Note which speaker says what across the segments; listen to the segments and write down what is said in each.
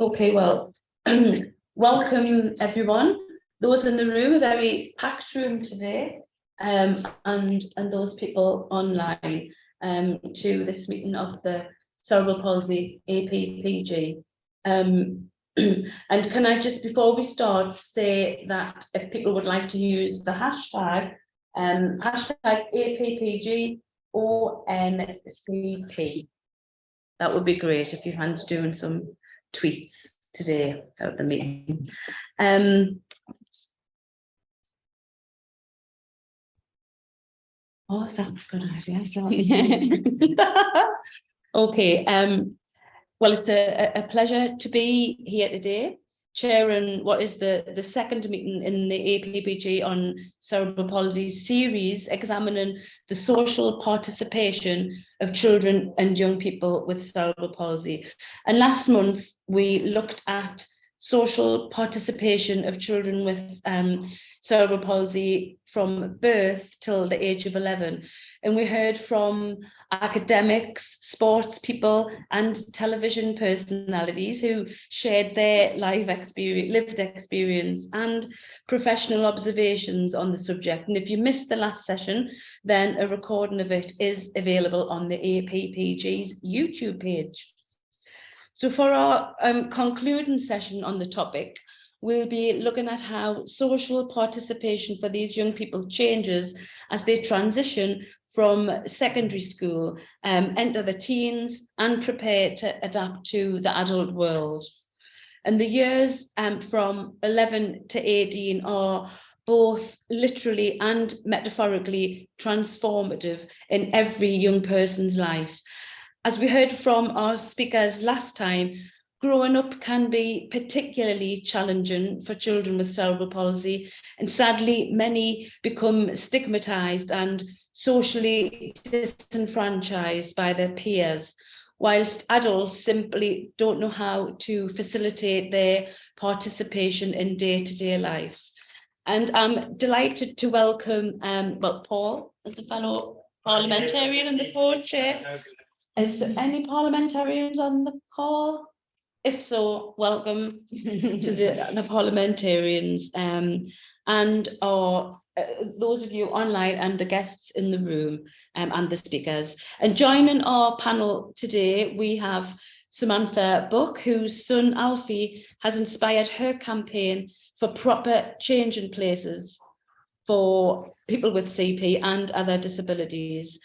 Speaker 1: Okay, well, welcome everyone. Those in the room, a very packed room today, and those people online to this meeting of the Cerebral Palsy APPG. And can I just, before we start, say that if people would like to use the hashtag, hashtag APPG ONCP, that would be great if you hadn't doing some tweets today at the meeting. Oh, that's a good idea. Okay. Well, it's a pleasure to be here today, chairing what is the second meeting in the APPG on cerebral palsy series, examining the social participation of children and young people with cerebral palsy. And last month, we looked at social participation of children with cerebral palsy from birth till the age of 11. And we heard from academics, sports people, and television personalities who shared their lived experience and professional observations on the subject. And if you missed the last session, then a recording of it is available on the APPG's YouTube page. So for our concluding session on the topic, we'll be looking at how social participation for these young people changes as they transition from secondary school, enter the teens, and prepare to adapt to the adult world. And the years from 11 to 18 are both literally and metaphorically transformative in every young person's life. As we heard from our speakers last time, growing up can be particularly challenging for children with cerebral palsy, and sadly, many become stigmatized and socially disenfranchised by their peers, whilst adults simply don't know how to facilitate their participation in day-to-day life. And I'm delighted to welcome, well, Paul, as the fellow parliamentarian and the co-chair. Is there any parliamentarians on the call? If so, welcome to the parliamentarians and those of you online and the guests in the room and the speakers. And joining our panel today, we have Samantha Buck, whose son Alfie has inspired her campaign for proper changing places for people with CP and other disabilities.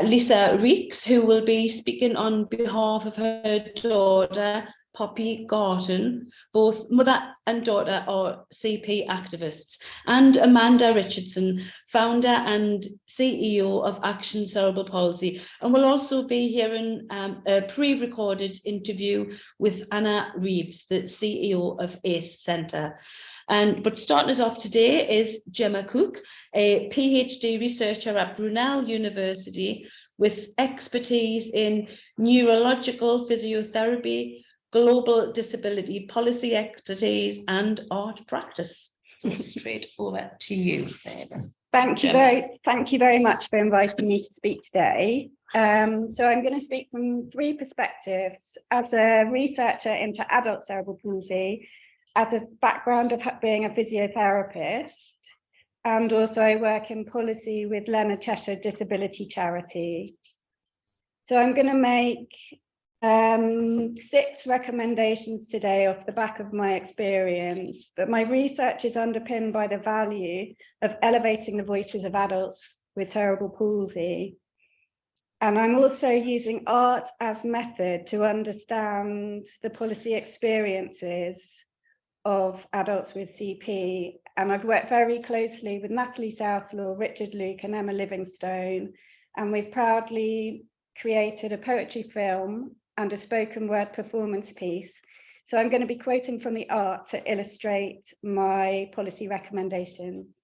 Speaker 1: Lisa Reeks, who will be speaking on behalf of her daughter, Poppy Garton. Both mother and daughter are CP activists. And Amanda Richardson, founder and CEO of Action Cerebral Palsy. And we'll also be hearing a pre-recorded interview with Anna Reeves, the CEO of ACE Centre. But starting us off today is Gemma Cook, a PhD researcher at Brunel University with expertise in neurological physiotherapy, global disability policy expertise, and art practice. So straight over to you, Gemma.
Speaker 2: Thank you very much for inviting me to speak today. So I'm going to speak from three perspectives: as a researcher into adult cerebral palsy, as a background of being a physiotherapist, and also I work in policy with Leonard Cheshire Disability Charity. So I'm going to make 6 recommendations today off the back of my experience, but my research is underpinned by the value of elevating the voices of adults with cerebral palsy. And I'm also using art as method to understand the policy experiences of adults with CP, and I've worked very closely with Natalie Southlaw, Richard Luke and Emma Livingstone, and we've proudly created a poetry film and a spoken word performance piece. So I'm going to be quoting from the art to illustrate my policy recommendations.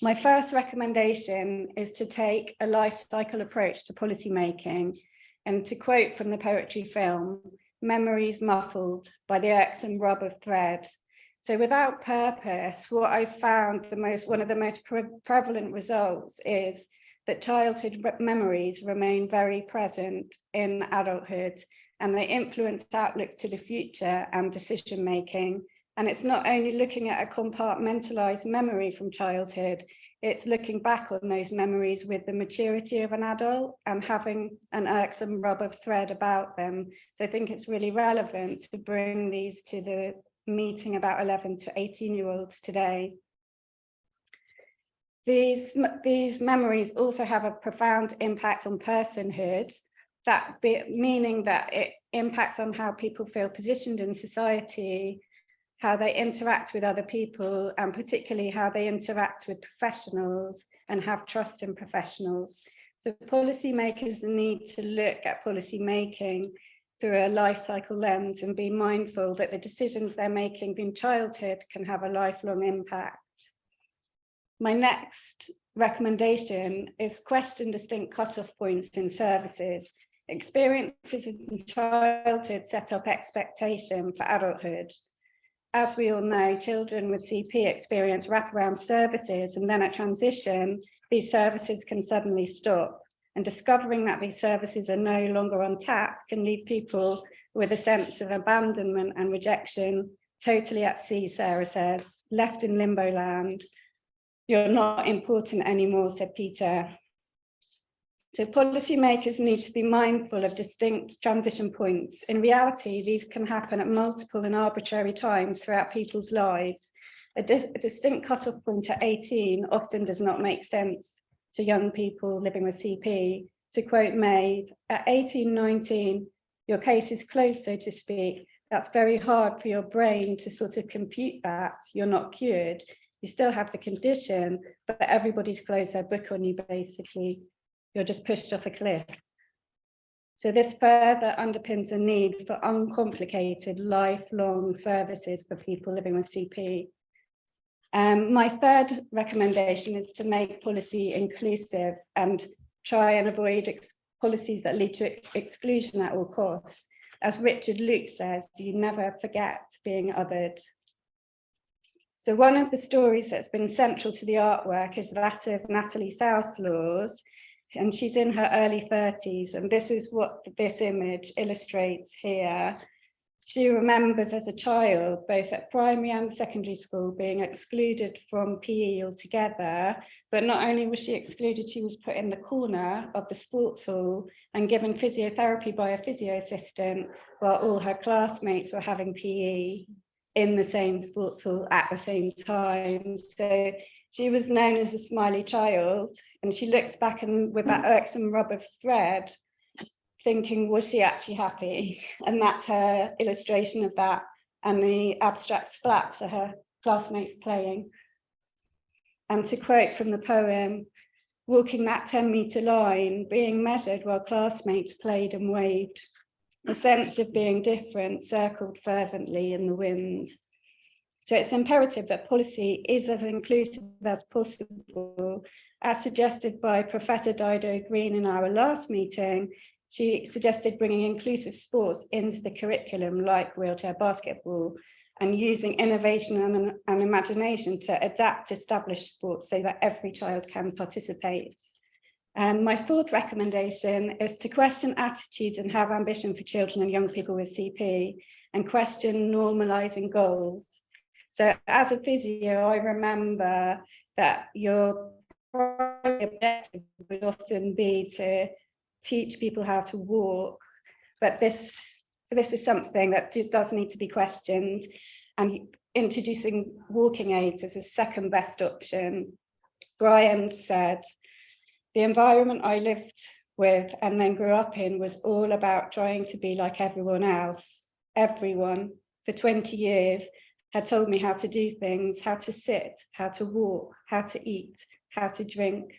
Speaker 2: My first recommendation is to take a life cycle approach to policy making, and to quote from the poetry film, "Memories muffled by the irksome rub of thread." So without purpose, what I found one of the most prevalent results is that childhood memories remain very present in adulthood, and they influence outlooks to the future and decision making. And it's not only looking at a compartmentalized memory from childhood, it's looking back on those memories with the maturity of an adult and having an irksome rubber thread about them. So I think it's really relevant to bring these to the meeting about 11 to 18-year-olds today. These memories also have a profound impact on personhood, meaning that it impacts on how people feel positioned in society, how they interact with other people, and particularly how they interact with professionals and have trust in professionals. So policymakers need to look at policy making through a life cycle lens and be mindful that the decisions they're making in childhood can have a lifelong impact. My next recommendation is question distinct cutoff points in services. Experiences in childhood set up expectation for adulthood. As we all know, children with CP experience wraparound services, and then at transition, these services can suddenly stop. And discovering that these services are no longer on tap can leave people with a sense of abandonment and rejection, totally at sea, Sarah says, left in limbo land. You're not important anymore, said Peter. So policymakers need to be mindful of distinct transition points. In reality, these can happen at multiple and arbitrary times throughout people's lives. A distinct cutoff point at 18 often does not make sense to young people living with CP. To quote Maeve, at 18, 19, your case is closed, so to speak. That's very hard for your brain to sort of compute that. You're not cured. You still have the condition, but everybody's closed their book on you, basically. You're just pushed off a cliff. So this further underpins a need for uncomplicated lifelong services for people living with CP. My third recommendation is to make policy inclusive and try and avoid policies that lead to exclusion at all costs. As Richard Luke says, you never forget being othered. So one of the stories that's been central to the artwork is that of Natalie Southall's, and she's in her early 30s, and this is what this image illustrates here. She remembers as a child, both at primary and secondary school, being excluded from PE altogether, but not only was she excluded, she was put in the corner of the sports hall and given physiotherapy by a physio assistant, while all her classmates were having PE in the same sports hall at the same time. So she was known as a smiley child, and she looks back and with that irksome rubber thread, thinking, was she actually happy? And that's her illustration of that, and the abstract splats are her classmates playing. And to quote from the poem, walking that 10-meter line, being measured while classmates played and waved. The sense of being different circled fervently in the wind. So it's imperative that policy is as inclusive as possible. As suggested by Professor Dido Green in our last meeting, she suggested bringing inclusive sports into the curriculum, like wheelchair basketball, and using innovation and imagination to adapt established sports so that every child can participate. And my fourth recommendation is to question attitudes and have ambition for children and young people with CP, and question normalising goals. So as a physio, I remember that your primary objective would often be to teach people how to walk, but this is something that does need to be questioned, and introducing walking aids as a second best option. Brian said, the environment I lived with and then grew up in was all about trying to be like everyone else. Everyone for 20 years had told me how to do things, how to sit, how to walk, how to eat, how to drink.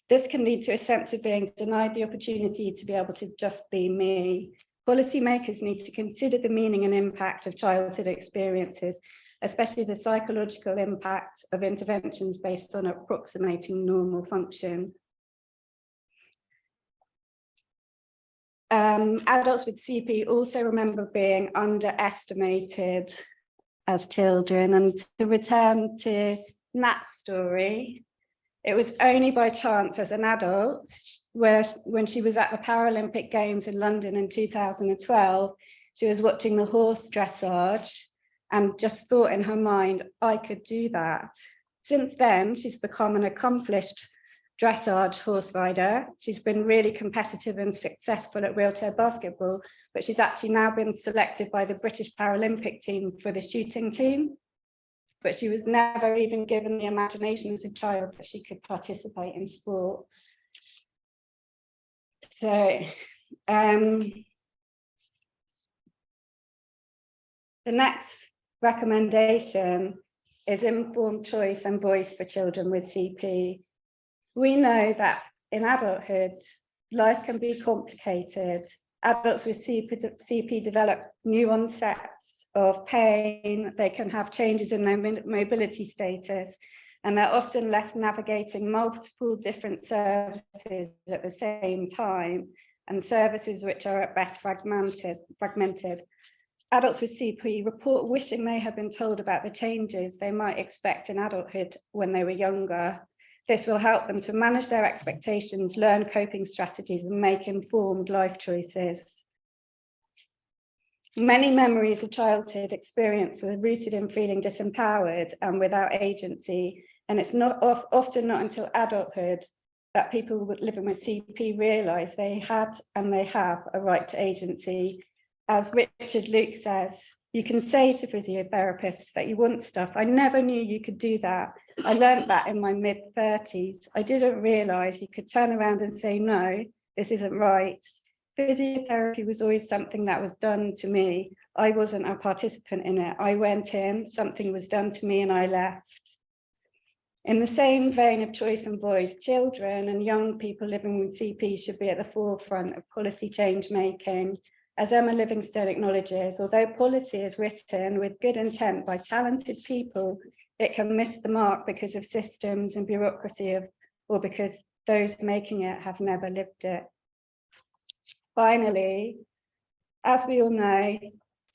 Speaker 2: This can lead to a sense of being denied the opportunity to be able to just be me. Policymakers need to consider the meaning and impact of childhood experiences, especially the psychological impact of interventions based on approximating normal function. Adults with CP also remember being underestimated as children. And to return to Nat's story, It was only by chance as an adult, when she was at the Paralympic Games in London in 2012, she was watching the horse dressage and just thought in her mind, I could do that. Since then, she's become an accomplished dressage horse rider. She's been really competitive and successful at wheelchair basketball, but she's actually now been selected by the British Paralympic team for the shooting team. But she was never even given the imagination as a child that she could participate in sport. So the next recommendation is informed choice and voice for children with CP. We know that in adulthood, life can be complicated. Adults with CP develop new onsets of pain. They can have changes in their mobility status, and they're often left navigating multiple different services at the same time, and services which are at best fragmented. Adults with CP report wishing they had been told about the changes they might expect in adulthood when they were younger. This will help them to manage their expectations, learn coping strategies, and make informed life choices. Many memories of childhood experience were rooted in feeling disempowered and without agency, and it's often not until adulthood that people living with CP realise they had and they have a right to agency. As Richard Luke says, you can say to physiotherapists that you want stuff. I never knew you could do that. I learned that in my mid-30s. I didn't realise you could turn around and say, no, this isn't right. Physiotherapy was always something that was done to me. I wasn't a participant in it. I went in, something was done to me, and I left. In the same vein of choice and voice, children and young people living with CP should be at the forefront of policy change making. As Emma Livingstone acknowledges, although policy is written with good intent by talented people, it can miss the mark because of systems and bureaucracy or because those making it have never lived it. Finally, as we all know,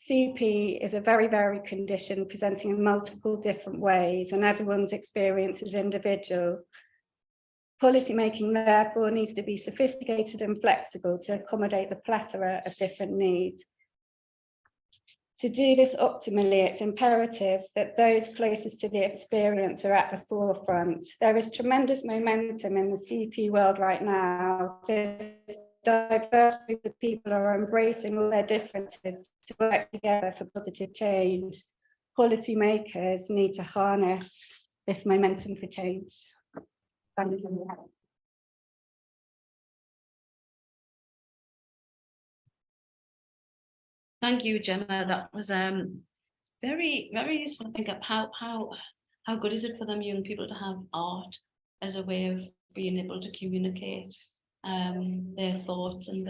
Speaker 2: CP is a very varied condition presenting in multiple different ways, and everyone's experience is individual. Policy making, therefore, needs to be sophisticated and flexible to accommodate the plethora of different needs. To do this optimally, it's imperative that those closest to the experience are at the forefront. There is tremendous momentum in the CP world right now. This diverse group of people are embracing all their differences to work together for positive change. Policy makers need to harness this momentum for change.
Speaker 1: Thank you, Gemma. That was very, very useful. Think of how good is it for them young people to have art as a way of being able to communicate their thoughts and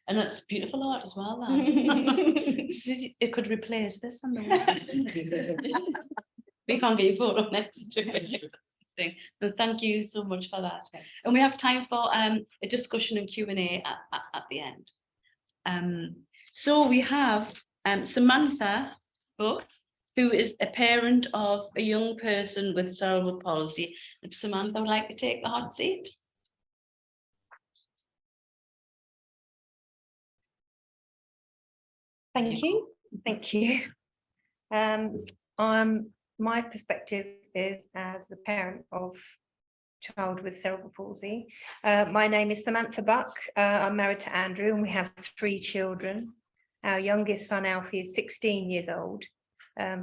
Speaker 1: that's beautiful art as well. It could replace this on the wall. We can't get your photo next to it. So thank you so much for that. And we have time for a discussion and Q&A at the end. So we have Samantha Buck, who is a parent of a young person with cerebral palsy. If Samantha would like to take the hot seat.
Speaker 3: Thank you. Thank you. My perspective is as the parent of child with cerebral palsy. My name is Samantha Buck. I'm married to Andrew and we have 3 children. Our youngest son, Alfie, is 16 years old.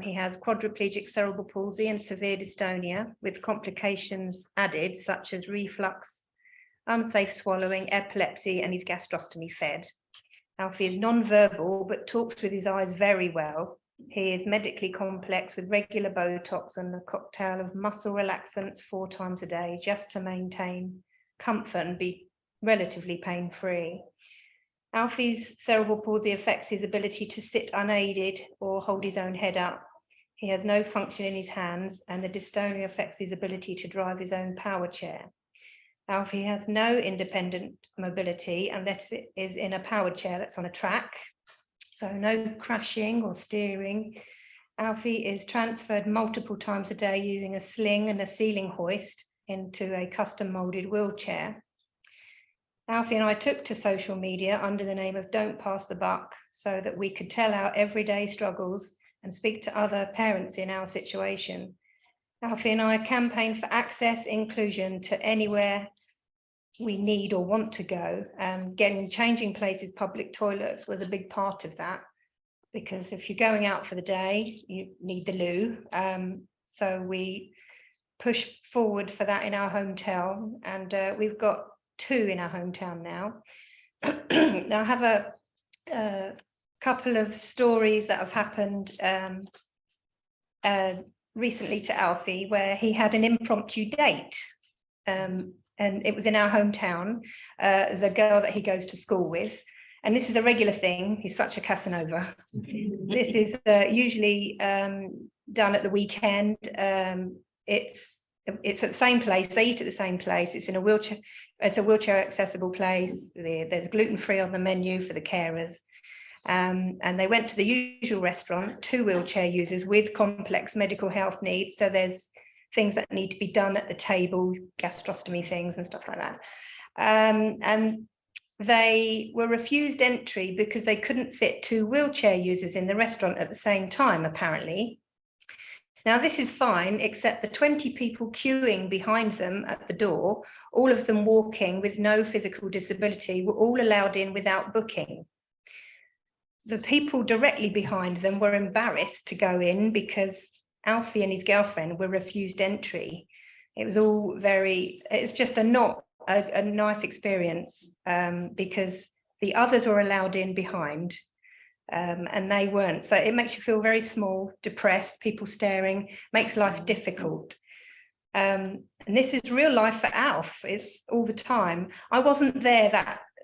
Speaker 3: He has quadriplegic cerebral palsy and severe dystonia with complications added such as reflux, unsafe swallowing, epilepsy, and he's gastrostomy fed. Alfie is non-verbal but talks with his eyes very well. He is medically complex with regular Botox and a cocktail of muscle relaxants 4 times a day just to maintain comfort and be relatively pain-free. Alfie's cerebral palsy affects his ability to sit unaided or hold his own head up. He has no function in his hands, and the dystonia affects his ability to drive his own power chair. Alfie has no independent mobility unless it is in a power chair that's on a track. So no crashing or steering. Alfie is transferred multiple times a day using a sling and a ceiling hoist into a custom molded wheelchair. Alfie and I took to social media under the name of Don't Pass the Buck so that we could tell our everyday struggles and speak to other parents in our situation. Alfie and I campaigned for access, inclusion to anywhere we need or want to go, and changing places, public toilets was a big part of that, because if you're going out for the day, you need the loo. So we pushed forward for that in our hometown, and we've got 2 in our hometown now. Now I have a couple of stories that have happened recently to Alfie, where he had an impromptu date, and it was in our hometown. There's a girl that he goes to school with, and this is a regular thing. He's such a Casanova. This is usually done at the weekend. It's at the same place. They eat at the same place. It's in a wheelchair. It's a wheelchair accessible place. There's gluten-free on the menu for the carers. And they went to the usual restaurant, 2 wheelchair users with complex medical health needs. So there's things that need to be done at the table, gastrostomy things and stuff like that. And they were refused entry because they couldn't fit 2 wheelchair users in the restaurant at the same time, apparently. Now, this is fine, except the 20 people queuing behind them at the door, all of them walking with no physical disability, were all allowed in without booking. The people directly behind them were embarrassed to go in because Alfie and his girlfriend were refused entry. It was all it's just not a nice experience, because the others were allowed in behind. And they weren't. So it makes you feel very small, depressed, people staring, makes life difficult. And this is real life for Alf. It's all the time. I wasn't there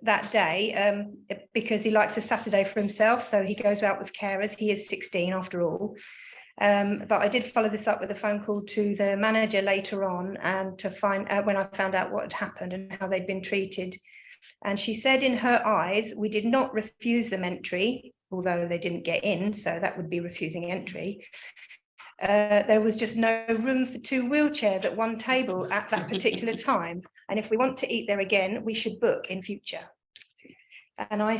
Speaker 3: that day because he likes a Saturday for himself, so he goes out with carers. He is 16 after all. But I did follow this up with a phone call to the manager later on, and to find out when I found out what had happened and how they'd been treated. And she said in her eyes, we did not refuse them entry, although they didn't get in, so that would be refusing entry. There was just no room for 2 wheelchairs at one table at that particular time. And if we want to eat there again, we should book in future. And I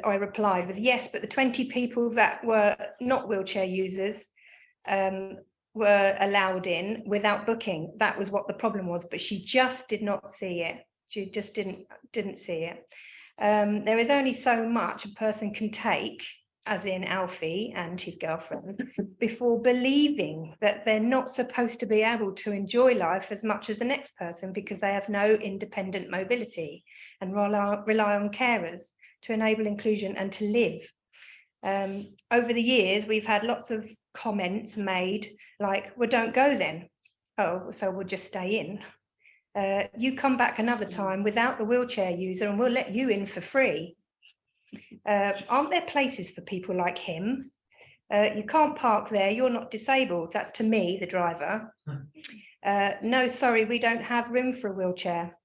Speaker 3: replied with yes, but the 20 people that were not wheelchair users were allowed in without booking. That was what the problem was, but she just did not see it. She just didn't see it. There is only so much a person can take, as in Alfie and his girlfriend, before believing that they're not supposed to be able to enjoy life as much as the next person because they have no independent mobility and rely on carers to enable inclusion and to live. Over the years, we've had lots of comments made like, well, don't go then. Oh, so we'll just stay in. You come back another time without the wheelchair user and we'll let you in for free. Aren't there places for people like him? You can't park there, you're not disabled. That's to me, the driver. No, sorry, we don't have room for a wheelchair.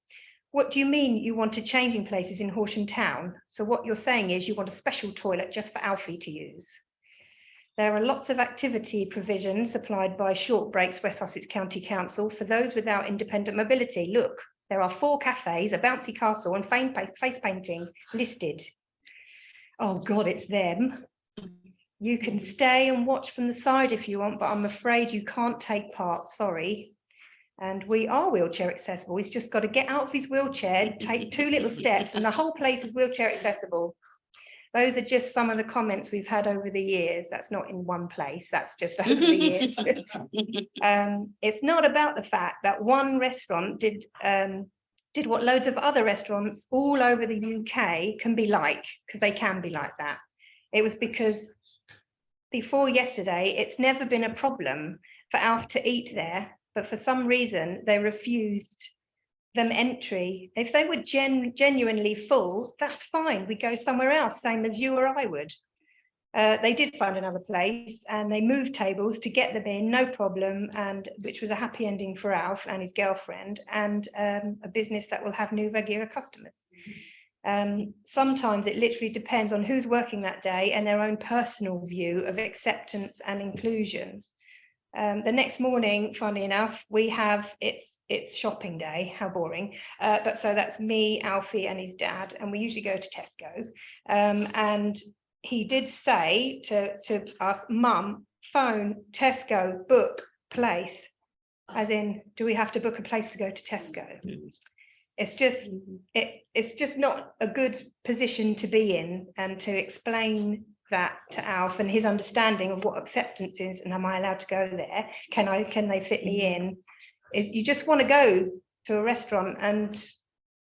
Speaker 3: What do you mean you wanted changing places in Horsham Town? So what you're saying is you want a special toilet just for Alfie to use. There are lots of activity provisions supplied by Short Breaks West Sussex County Council for those without independent mobility. Look, there are 4 cafes, a bouncy castle and face painting listed. Oh God, it's them. You can stay and watch from the side if you want, but I'm afraid you can't take part, sorry. And we are wheelchair accessible. He's just got to get out of his wheelchair, take 2 little steps, and the whole place is wheelchair accessible. Those are just some of the comments we've had over the years. That's not in one place, that's just over the years. It's not about the fact that one restaurant did what loads of other restaurants all over the UK can be like, because they can be like that. It was because before yesterday, it's never been a problem for Alf to eat there, but for some reason they refused them entry. If they were genuinely full, that's fine. We go somewhere else, same as you or I would. They did find another place and they moved tables to get them in, no problem, and which was a happy ending for Alf and his girlfriend, and a business that will have new regular customers. Sometimes it literally depends on who's working that day and their own personal view of acceptance and inclusion. The next morning, funny enough, we have it's shopping day. How boring! But so that's me, Alfie, and his dad, and we usually go to Tesco. And he did say to us, "Mum, phone Tesco, book place." As in, do we have to book a place to go to Tesco? It's just it's just not a good position to be in, and to explain that to Alf and his understanding of what acceptance is, and am I allowed to go there? Can they fit me in? You just want to go to a restaurant, and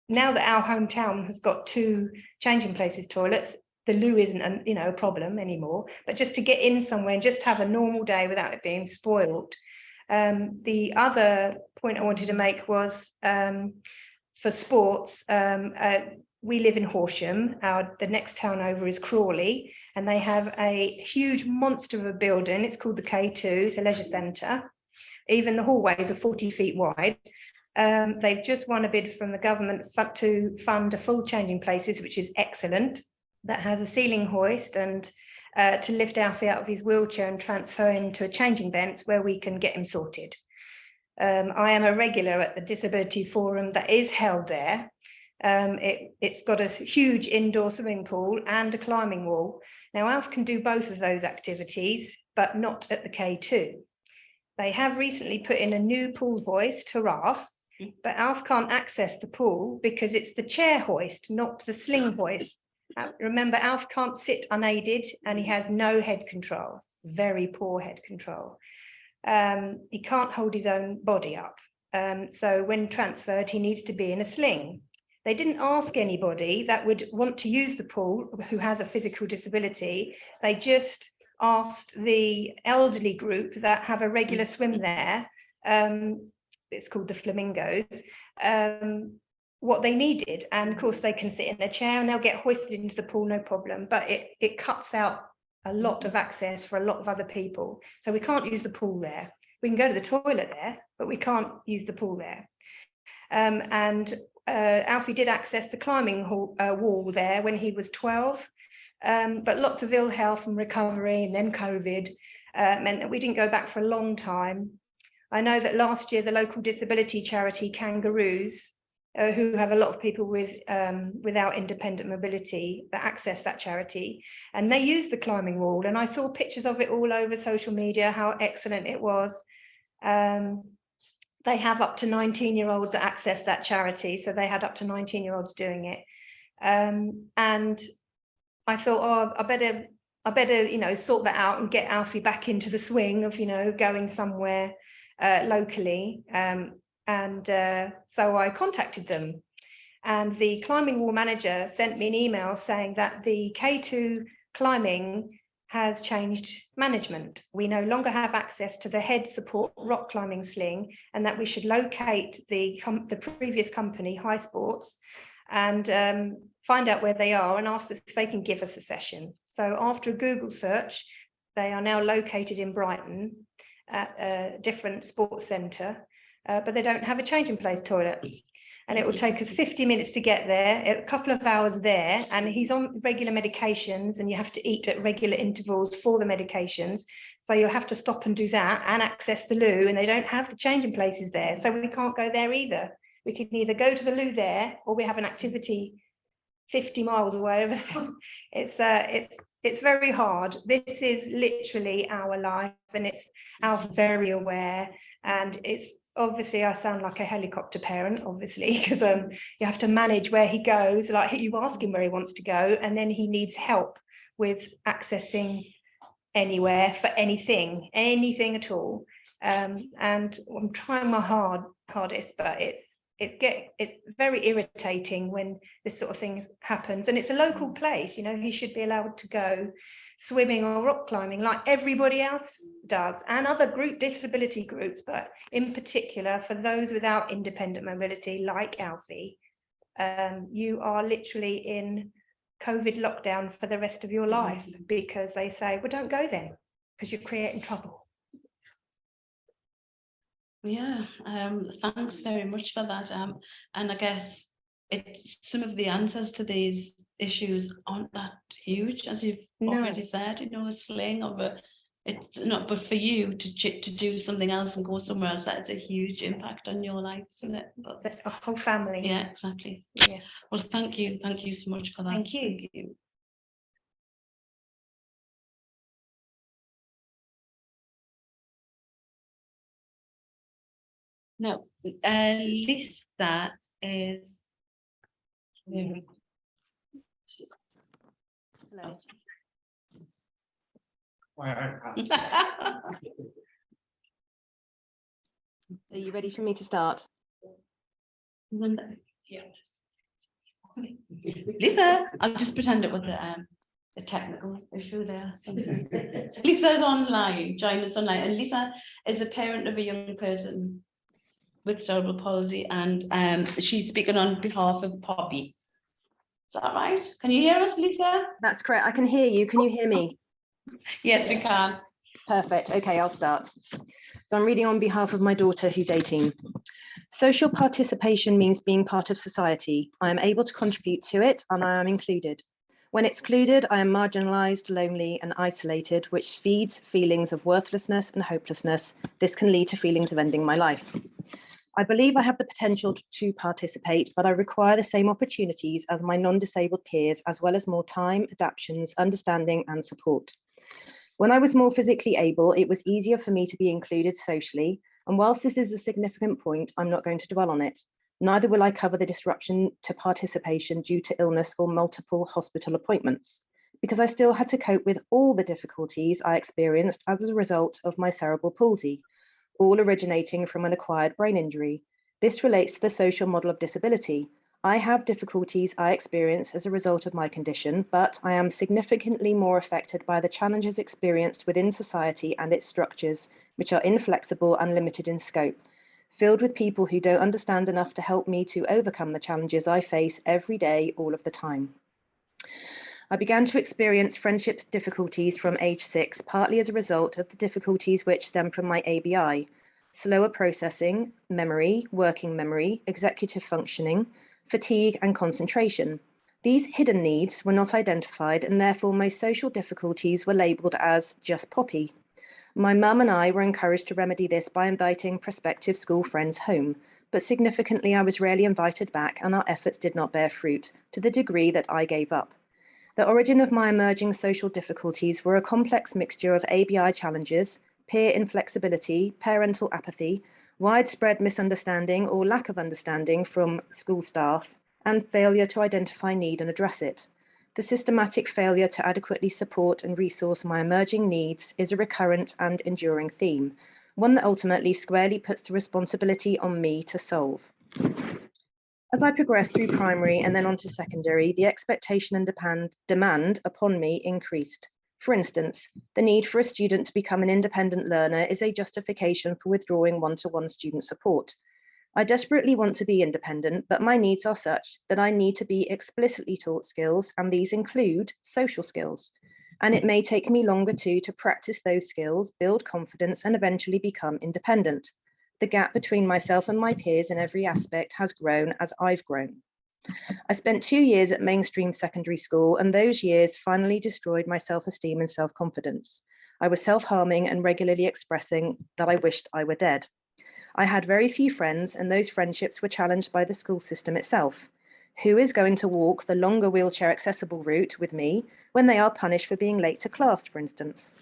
Speaker 3: now that our hometown has got 2 changing places toilets, the loo isn't a problem anymore. But just to get in somewhere and just have a normal day without it being spoiled. The other point I wanted to make was for sports. We live in Horsham. The next town over is Crawley, and they have a huge monster of a building. It's called the K2. It's a leisure centre. Even the hallways are 40 feet wide. They've just won a bid from the government to fund a full changing places, which is excellent. That has a ceiling hoist and to lift Alfie out of his wheelchair and transfer him to a changing bench where we can get him sorted. I am a regular at the Disability Forum that is held there. It's got a huge indoor swimming pool and a climbing wall. Now, Alf can do both of those activities, but not at the K2. They have recently put in a new pool hoist, hurrah, but Alf can't access the pool because it's the chair hoist, not the sling hoist. Remember, Alf can't sit unaided, and he has no head control, very poor head control. He can't hold his own body up. So when transferred, he needs to be in a sling. They didn't ask anybody that would want to use the pool who has a physical disability. They just asked the elderly group that have a regular swim there. It's called the Flamingos. What they needed, and of course they can sit in a chair and they'll get hoisted into the pool, no problem, but it cuts out a lot of access for a lot of other people. So we can't use the pool there. We can go to the toilet there, but we can't use the pool there. Alfie did access the climbing wall there when he was 12, but lots of ill health and recovery, and then COVID meant that we didn't go back for a long time. I know that last year the local disability charity Kangaroos, who have a lot of people without independent mobility that access that charity, and they use the climbing wall, and I saw pictures of it all over social media, how excellent it was. They have up to 19-year-olds that access that charity, so they had up to 19-year-olds doing it. And I thought, oh, I better sort that out and get Alfie back into the swing of going somewhere locally. So I contacted them, and the climbing wall manager sent me an email saying that the K2 climbing has changed management. We no longer have access to the head support rock climbing sling, and that we should locate the previous company, High Sports, and find out where they are and ask if they can give us a session. So after a Google search, they are now located in Brighton at a different sports centre. But they don't have a change in place toilet, and it will take us 50 minutes to get there, a couple of hours there, and he's on regular medications, and you have to eat at regular intervals for the medications, so you'll have to stop and do that and access the loo, and they don't have the changing places there, so we can't go there either. We can either go to the loo there, or we have an activity 50 miles away over there. It's very hard. This is literally our life, and it's Alf very aware, and it's obviously I sound like a helicopter parent, obviously, because you have to manage where he goes. Like, you ask him where he wants to go, and then he needs help with accessing anywhere for anything at all. And I'm trying my hardest, but it's very irritating when this sort of thing happens. And it's a local place, he should be allowed to go swimming or rock climbing like everybody else does, and other disability groups, but in particular for those without independent mobility like Alfie. You are literally in COVID lockdown for the rest of your life, because they say, well, don't go then because you're creating trouble.
Speaker 1: Yeah, thanks very much for that. And I guess some of the answers to these issues aren't that huge, as you've already said. A sling of a it's not, but for you to do something else and go somewhere else, that is a huge impact on your life, isn't it? But
Speaker 3: a whole family.
Speaker 1: yeah, exactly.
Speaker 3: Yeah.
Speaker 1: Well, thank you so much for that.
Speaker 3: Thank you.
Speaker 1: Thank you. No, Lisa is.
Speaker 4: Hello. Are you ready for me to start?
Speaker 1: Lisa, I'll just pretend it was a technical issue there. Lisa's online, join us online, and Lisa is a parent of a young person with cerebral palsy, and she's speaking on behalf of Poppy. Is that right? Can you hear us, Lisa?
Speaker 4: That's correct. I can hear you. Can you hear me?
Speaker 1: Yes, we can.
Speaker 4: Perfect. Okay, I'll start. So I'm reading on behalf of my daughter, who's 18. Social participation means being part of society. I am able to contribute to it, and I am included. When excluded, I am marginalized, lonely, and isolated, which feeds feelings of worthlessness and hopelessness. This can lead to feelings of ending my life. I believe I have the potential to participate, but I require the same opportunities as my non-disabled peers, as well as more time, adaptations, understanding, and support. When I was more physically able, it was easier for me to be included socially, and whilst this is a significant point, I'm not going to dwell on it. Neither will I cover the disruption to participation due to illness or multiple hospital appointments, because I still had to cope with all the difficulties I experienced as a result of my cerebral palsy, all originating from an acquired brain injury. This relates to the social model of disability. I have difficulties I experience as a result of my condition, but I am significantly more affected by the challenges experienced within society and its structures, which are inflexible and limited in scope, filled with people who don't understand enough to help me to overcome the challenges I face every day, all of the time. I began to experience friendship difficulties from age 6, partly as a result of the difficulties which stem from my ABI, slower processing, memory, working memory, executive functioning, fatigue, and concentration. These hidden needs were not identified, and therefore my social difficulties were labelled as just Poppy. My mum and I were encouraged to remedy this by inviting prospective school friends home, but significantly I was rarely invited back, and our efforts did not bear fruit to the degree that I gave up. The origin of my emerging social difficulties were a complex mixture of ABI challenges, peer inflexibility, parental apathy, widespread misunderstanding or lack of understanding from school staff, and failure to identify need and address it. The systematic failure to adequately support and resource my emerging needs is a recurrent and enduring theme, one that ultimately squarely puts the responsibility on me to solve. As I progressed through primary and then on to secondary, the expectation and demand upon me increased. For instance, the need for a student to become an independent learner is a justification for withdrawing one-to-one student support. I desperately want to be independent, but my needs are such that I need to be explicitly taught skills, and these include social skills. And it may take me longer to practice those skills, build confidence, and eventually become independent. The gap between myself and my peers in every aspect has grown as I've grown. I spent 2 years at mainstream secondary school, and those years finally destroyed my self-esteem and self-confidence. I was self-harming and regularly expressing that I wished I were dead. I had very few friends, and those friendships were challenged by the school system itself. Who is going to walk the longer wheelchair accessible route with me when they are punished for being late to class, for instance?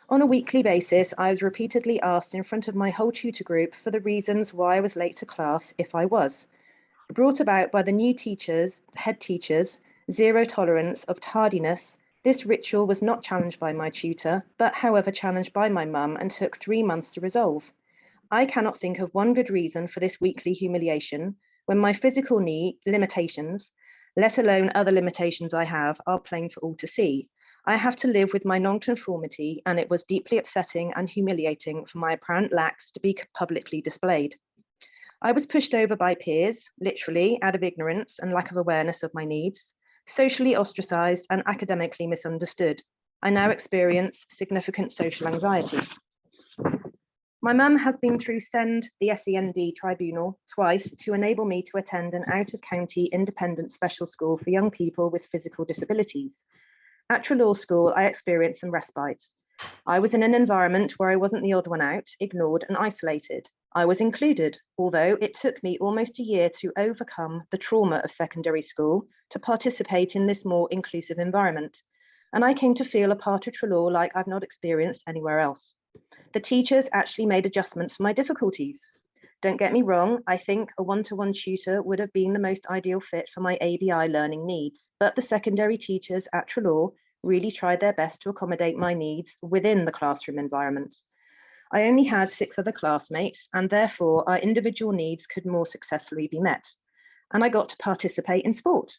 Speaker 4: On a weekly basis, I was repeatedly asked in front of my whole tutor group for the reasons why I was late to class, if I was. Brought about by the new teachers, head teachers, zero tolerance of tardiness, this ritual was not challenged by my tutor, but however challenged by my mum, and took 3 months to resolve. I cannot think of one good reason for this weekly humiliation when my physical limitations, let alone other limitations I have, are plain for all to see. I have to live with my non-conformity, and it was deeply upsetting and humiliating for my apparent lacks to be publicly displayed. I was pushed over by peers, literally out of ignorance and lack of awareness of my needs, socially ostracized and academically misunderstood. I now experience significant social anxiety. My mum has been through SEND, the SEND tribunal, twice to enable me to attend an out-of-county independent special school for young people with physical disabilities. At Law School, I experienced some respite. I was in an environment where I wasn't the odd one out, ignored and isolated. I was included, although it took me almost a year to overcome the trauma of secondary school to participate in this more inclusive environment. And I came to feel a part of Treloar like I've not experienced anywhere else. The teachers actually made adjustments for my difficulties. Don't get me wrong, I think a one-to-one tutor would have been the most ideal fit for my ABI learning needs, but the secondary teachers at Treloar really tried their best to accommodate my needs within the classroom environment. I only had 6 other classmates, and therefore our individual needs could more successfully be met. And I got to participate in sport.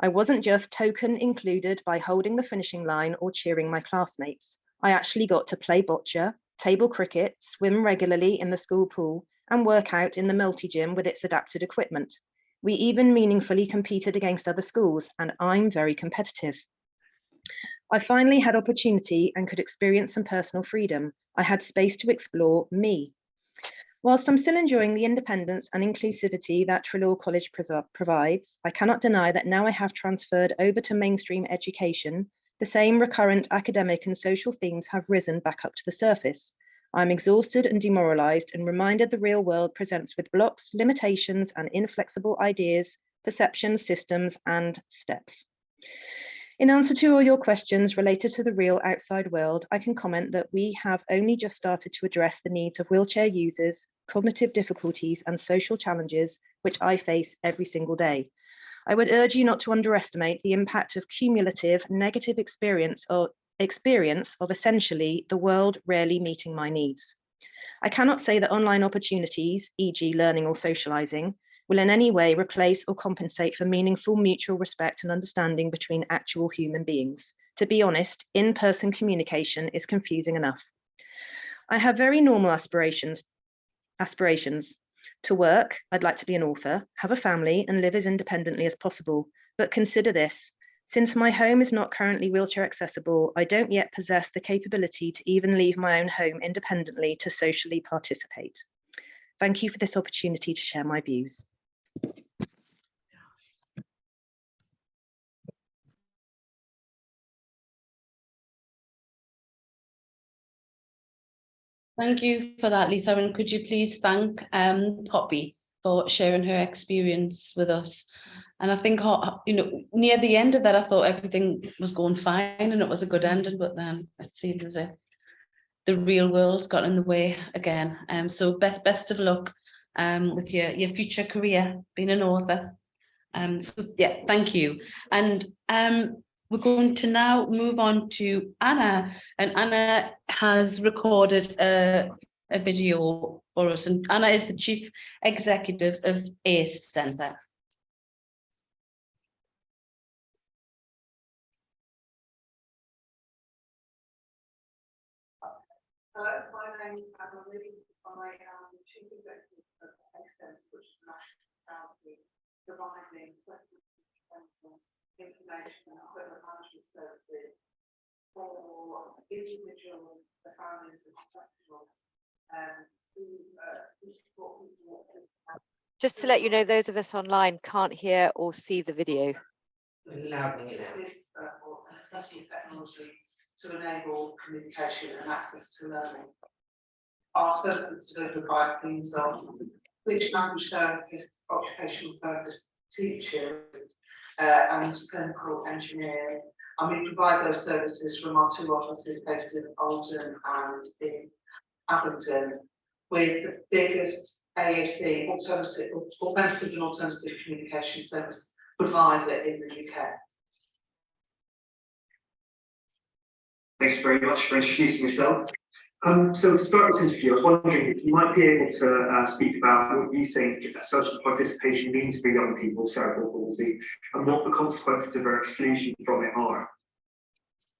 Speaker 4: I wasn't just token included by holding the finishing line or cheering my classmates. I actually got to play boccia, table cricket, swim regularly in the school pool, and work out in the multi-gym with its adapted equipment. We even meaningfully competed against other schools, and I'm very competitive. I finally had opportunity and could experience some personal freedom. I had space to explore me. Whilst I'm still enjoying the independence and inclusivity that Treloar College provides, I cannot deny that now I have transferred over to mainstream education, the same recurrent academic and social themes have risen back up to the surface. I'm exhausted and demoralised and reminded the real world presents with blocks, limitations and inflexible ideas, perceptions, systems and steps. In answer to all your questions related to the real outside world, I can comment that we have only just started to address the needs of wheelchair users, cognitive difficulties and social challenges which I face every single day. I would urge you not to underestimate the impact of cumulative negative experience of essentially the world rarely meeting my needs. I cannot say that online opportunities, e.g. learning or socialising, will in any way replace or compensate for meaningful mutual respect and understanding between actual human beings. To be honest, in-person communication is confusing enough. I have very normal aspirations. To work, I'd like to be an author, have a family and live as independently as possible. But consider this, since my home is not currently wheelchair accessible, I don't yet possess the capability to even leave my own home independently to socially participate. Thank you for this opportunity to share my views.
Speaker 1: Thank you for that, Lisa. And could you please thank Poppy for sharing her experience with us? And I think, you know, near the end of that, I thought everything was going fine and it was a good ending, but then it seemed as if the real world's got in the way again. So best of luck with your future career being an author. So yeah, thank you. And we're going to now move on to Anna, and Anna has recorded a video for us, and Anna is the Chief Executive of ACE Centre.
Speaker 5: Hello, my name is Anna Reeves. I am the Chief Executive of ACE Centre, which is a national charity providing information and equipment management services for individuals, the families and professionals who support people.
Speaker 6: Just to let you know, those of us online can't hear or see the video.
Speaker 5: Allowing it for accessible technology to enable communication and access to learning. Our services delivered by teams of speech language therapists, occupational therapists, teachers, and clinical engineering. And we provide those services from our 2 offices based in Oldham and in Abingdon, with the biggest AAC augmentative and alternative communication service provider in the UK.
Speaker 7: Thanks very much for introducing yourself. So to start this interview, I was wondering if you might be able to speak about what you think social participation means for young people with cerebral palsy and what the consequences of their exclusion from it are.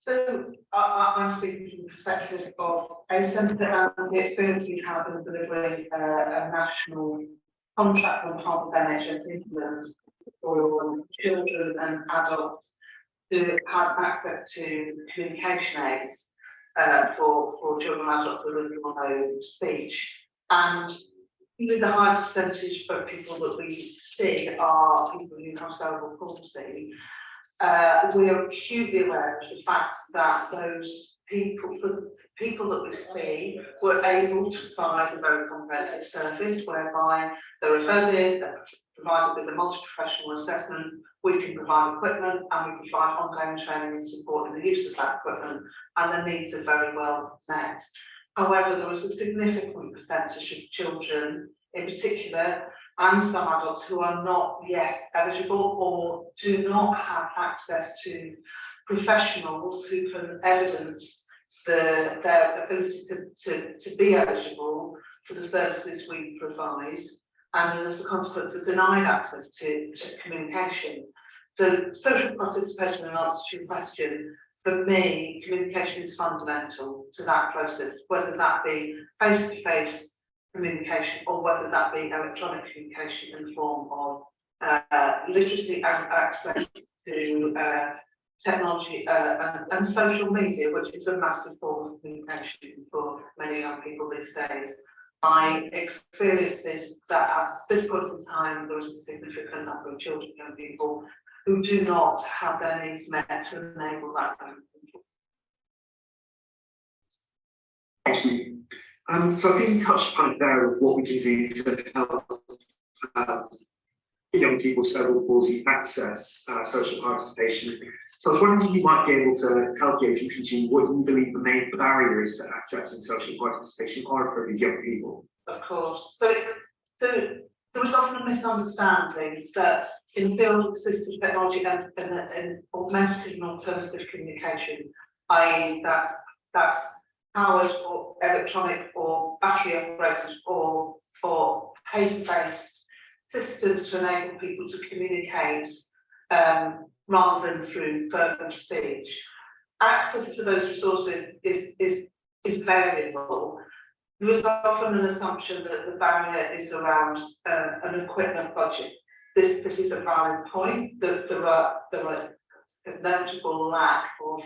Speaker 5: So I'm speaking from the perspective of ACE Centre and the experience we have in delivering a national contract on behalf of NHS England for children and adults who have access to communication aids for children and adults with little or no speech. And the highest percentage of people that we see are people who have cerebral palsy. we are acutely aware of the fact that those people, for the people that we see, were able to provide a very comprehensive service whereby they're referred in, they're provided with a multi-professional assessment, we can provide equipment and we provide ongoing training and support in the use of that equipment, and their needs are very well met. However, there was a significant percentage of children in particular and some adults who are not yet eligible or do not have access to professionals who can evidence their ability to be eligible for the services we provide, and as a consequence of denied access to communication. So social participation, in answer to your question, for me, communication is fundamental to that process, whether that be face-to-face communication or whether that be electronic communication in the form of literacy and access to technology and social media, which is a massive form of communication for many young people these days. My experience is that at this point in time, there is a significant number of children and young people who do not have their needs met to enable that to happen.
Speaker 7: Thank you. So I think you touched upon it there with what we can do to help young people with cerebral palsy access social participation. So I was wondering if you might be able to tell the APPG what you believe the main barriers to accessing social participation are for these young people.
Speaker 5: Of course. So there was often a misunderstanding that in the field of assistive technology and augmentative and alternative communication, i.e. that's powered or electronic or battery operated or paper-based systems to enable people to communicate rather than through verbal speech. Access to those resources is variable. There is often an assumption that the barrier is around an equipment budget. This is a valid point, that there are a notable lack of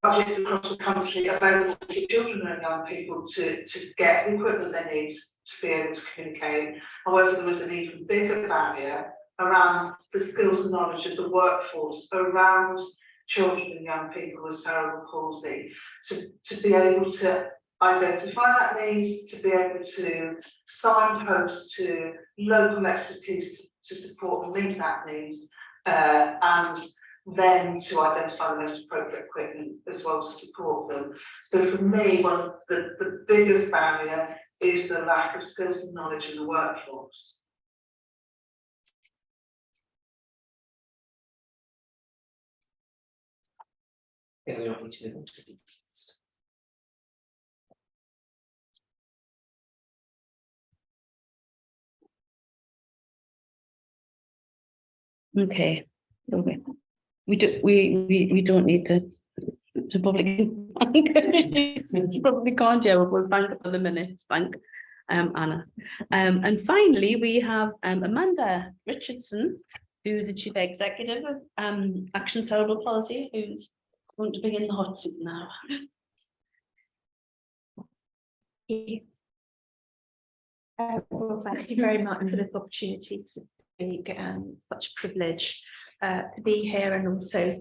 Speaker 5: budgets across the country available for children and young people to get the equipment they need to be able to communicate. However, there is an even bigger barrier around the skills and knowledge of the workforce around children and young people with cerebral palsy to be able to identify that need, to be able to signpost to local expertise to support and meet that needs, and then to identify the most appropriate equipment as well to support them. So for me, one of the biggest barrier is the lack of skills and knowledge in the workforce.
Speaker 8: Yeah, we don't need to move on to the next.
Speaker 1: Okay. We don't need the public bank. Probably can't, yeah, we'll bank up for the minutes. Thank Anna. And finally we have Amanda Richardson, who's the Chief Executive of Action Cerebral Palsy, who's going to be in the hot seat now.
Speaker 9: Well, thank you very much for this opportunity to speak, and such a privilege to be here, and also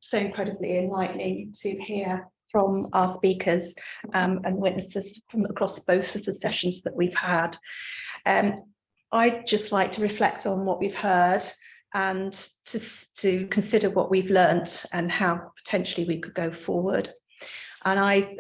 Speaker 9: so incredibly enlightening to hear from our speakers and witnesses from across both of the sessions that we've had. I'd just like to reflect on what we've heard and to consider what we've learnt and how potentially we could go forward. And I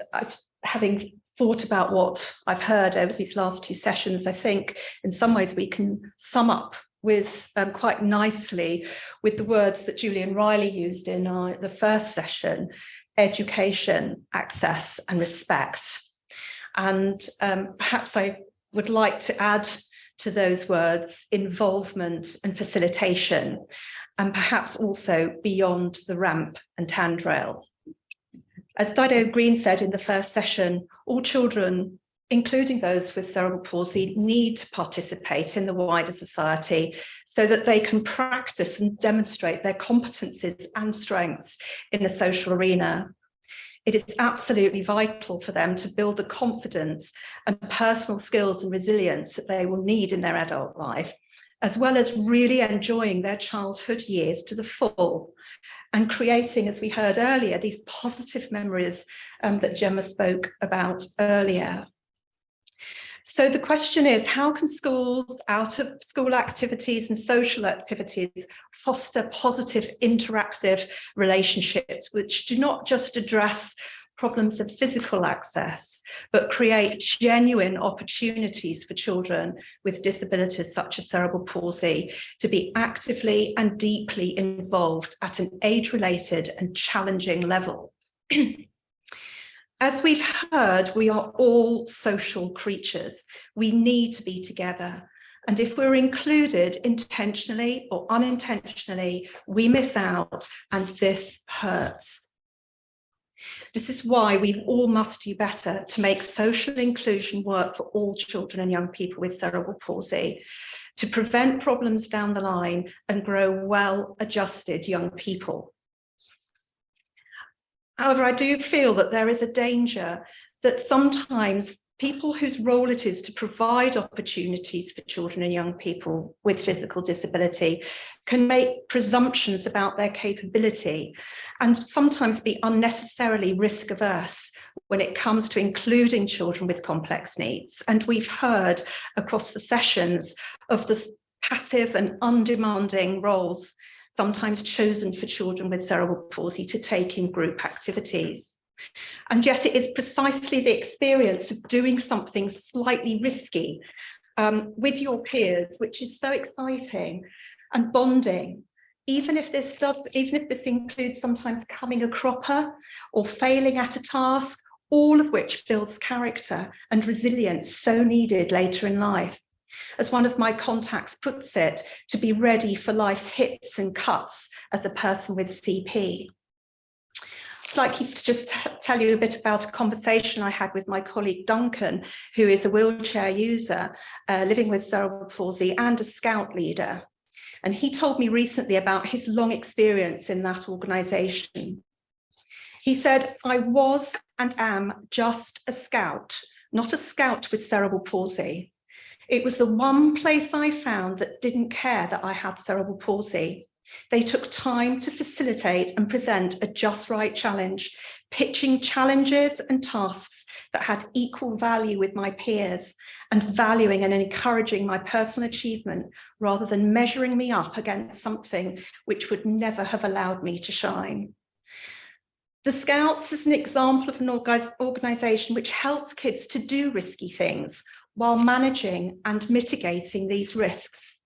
Speaker 9: having thought about what I've heard over these last two sessions, I think in some ways we can sum up with quite nicely with the words that Julian Riley used in the first session: education, access and respect. And perhaps I would like to add to those words involvement and facilitation, and perhaps also beyond the ramp and handrail. As Dido Green said in the first session, all children, including those with cerebral palsy, need to participate in the wider society so that they can practice and demonstrate their competencies and strengths in the social arena. It is absolutely vital for them to build the confidence and personal skills and resilience that they will need in their adult life, as well as really enjoying their childhood years to the full and creating, as we heard earlier, these positive memories that Gemma spoke about earlier. So the question is, how can schools, out of school activities and social activities, foster positive interactive relationships which do not just address problems of physical access, but create genuine opportunities for children with disabilities such as cerebral palsy to be actively and deeply involved at an age-related and challenging level? As we've heard, we are all social creatures. We need to be together. And if we're included intentionally or unintentionally, we miss out, and this hurts. This is why we all must do better to make social inclusion work for all children and young people with cerebral palsy, to prevent problems down the line and grow well-adjusted young people. However, I do feel that there is a danger that sometimes people whose role it is to provide opportunities for children and young people with physical disability can make presumptions about their capability and sometimes be unnecessarily risk averse when it comes to including children with complex needs. And we've heard across the sessions of the passive and undemanding roles sometimes chosen for children with cerebral palsy to take in group activities. And yet it is precisely the experience of doing something slightly risky with your peers, which is so exciting and bonding, even if this includes sometimes coming a cropper or failing at a task, all of which builds character and resilience so needed later in life. As one of my contacts puts it, to be ready for life's hits and cuts as a person with CP. I'd like to just tell you a bit about a conversation I had with my colleague Duncan, who is a wheelchair user living with cerebral palsy and a scout leader. And he told me recently about his long experience in that organisation. He said, "I was and am just a scout, not a scout with cerebral palsy. It was the one place I found that didn't care that I had cerebral palsy. They took time to facilitate and present a just right challenge, pitching challenges and tasks that had equal value with my peers and valuing and encouraging my personal achievement rather than measuring me up against something which would never have allowed me to shine." The Scouts is an example of an organisation which helps kids to do risky things while managing and mitigating these risks.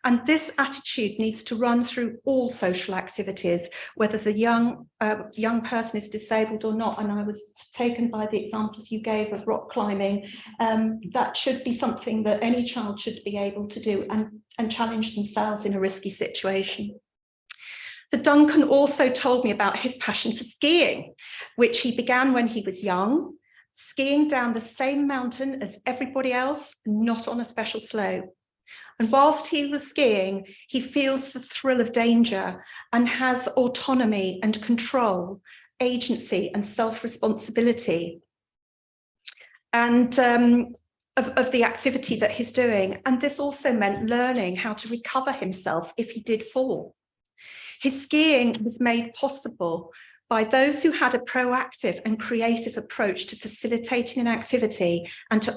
Speaker 9: And this attitude needs to run through all social activities, whether the young person is disabled or not. And I was taken by the examples you gave of rock climbing. That should be something that any child should be able to do and challenge themselves in a risky situation. So Duncan also told me about his passion for skiing, which he began when he was young, skiing down the same mountain as everybody else, not on a special slope. And whilst he was skiing, he feels the thrill of danger and has autonomy and control, agency and self-responsibility and of the activity that he's doing. And this also meant learning how to recover himself if he did fall. His skiing was made possible by those who had a proactive and creative approach to facilitating an activity and to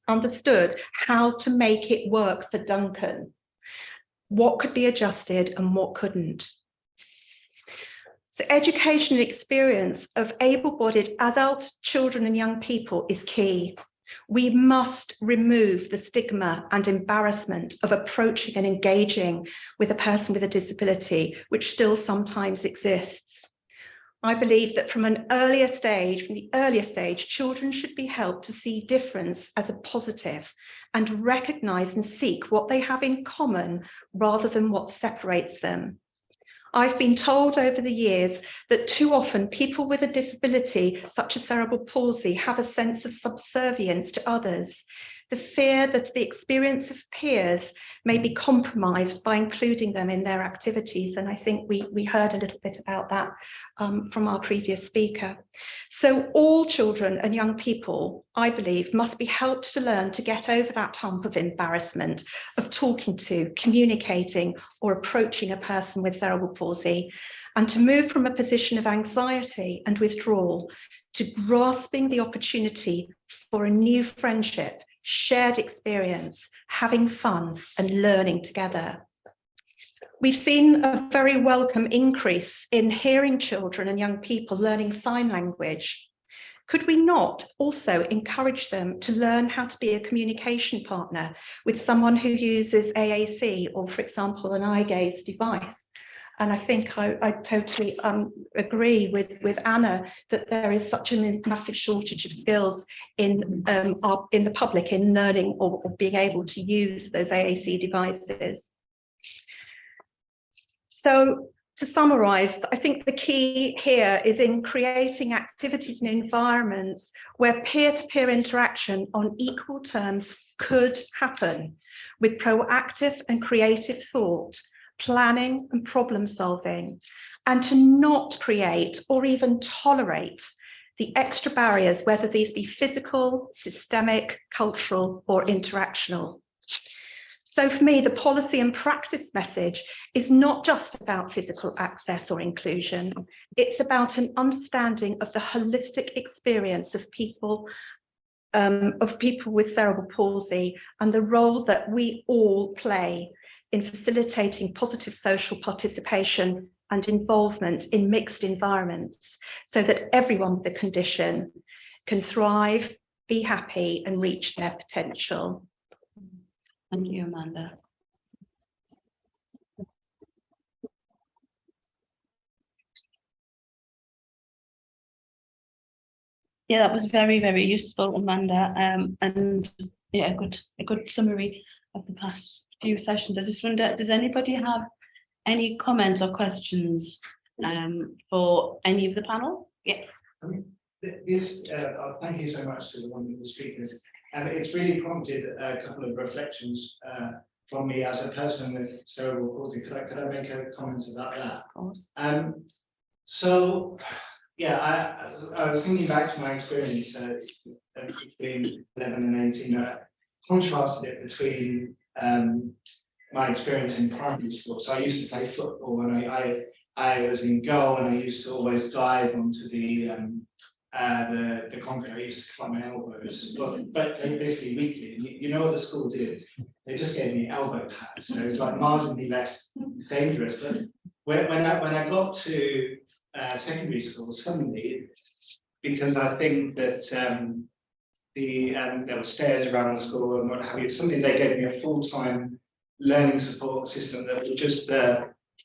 Speaker 9: understood how to make it work for Duncan, what could be adjusted and what couldn't. So education and experience of able-bodied adult children and young people is key. We must remove the stigma and embarrassment of approaching and engaging with a person with a disability, which still sometimes exists. I believe that from the earlier stage, children should be helped to see difference as a positive and recognise and seek what they have in common rather than what separates them. I've been told over the years that too often people with a disability, such as cerebral palsy, have a sense of subservience to others. the fear that the experience of peers may be compromised by including them in their activities. And I think we heard a little bit about that from our previous speaker. So all children and young people, I believe, must be helped to learn to get over that hump of embarrassment of talking to, communicating, or approaching a person with cerebral palsy, and to move from a position of anxiety and withdrawal to grasping the opportunity for a new friendship, shared experience, having fun and learning together. We've seen a very welcome increase in hearing children and young people learning sign language. Could we not also encourage them to learn how to be a communication partner with someone who uses AAC or, for example, an eye gaze device? And I think I totally agree with Anna that there is such a massive shortage of skills in the public in learning or being able to use those AAC devices. So to summarise, I think the key here is in creating activities and environments where peer-to-peer interaction on equal terms could happen with proactive and creative thought, planning and problem solving, and to not create or even tolerate the extra barriers, whether these be physical, systemic, cultural, or interactional. So for me, the policy and practice message is not just about physical access or inclusion. It's about an understanding of the holistic experience of people with cerebral palsy and the role that we all play in facilitating positive social participation and involvement in mixed environments so that everyone with the condition can thrive, be happy and reach their potential.
Speaker 1: Thank you, Amanda. Yeah, that was very, very useful, Amanda. And yeah, a good summary of the past few sessions. I just wonder, does anybody have any comments or questions for any of the panel? Yeah.
Speaker 10: Thank you so much to the wonderful speakers. It's really prompted a couple of reflections from me as a person with cerebral palsy. Could I make a comment about that?
Speaker 1: Of course.
Speaker 10: So, yeah, I was thinking back to my experience between 11 and 18. Contrasted it between my experience in primary school. So I used to play football, and I was in goal, and I used to always dive onto the concrete. I used to cut my elbows, but basically weekly. And you know what the school did? They just gave me elbow pads, so it was like marginally less dangerous. But when I got to secondary school, suddenly, because I think that there were stairs around the school and what have you, suddenly they gave me a full-time learning support assistant that would just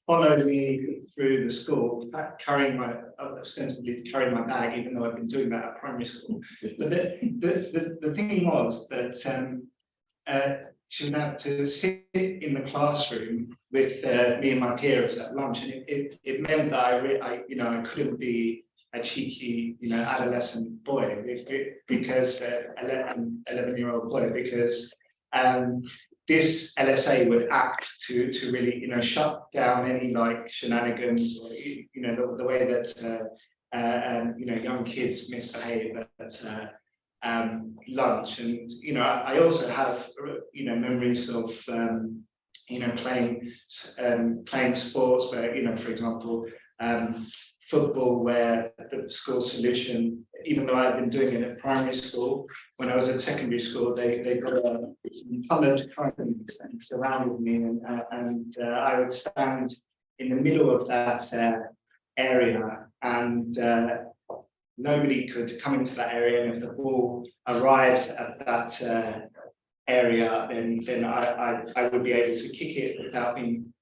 Speaker 10: follow me through the school, ostensibly carrying my bag, even though I've been doing that at primary school. But the thing was that she would have to sit in the classroom with me and my peers at lunch, and it meant that I couldn't be a cheeky adolescent boy because 11-year-old boy, because this LSA would act to really shut down any like shenanigans, or the way that young kids misbehave at lunch. And I also have memories of playing sports where for example football, where the school solution, even though I've been doing it at primary school, when I was at secondary school, they got some coloured cones and surrounded me, and I would stand in the middle of that area, and nobody could come into that area. And if the ball arrives at that area, then I would be able to kick it without being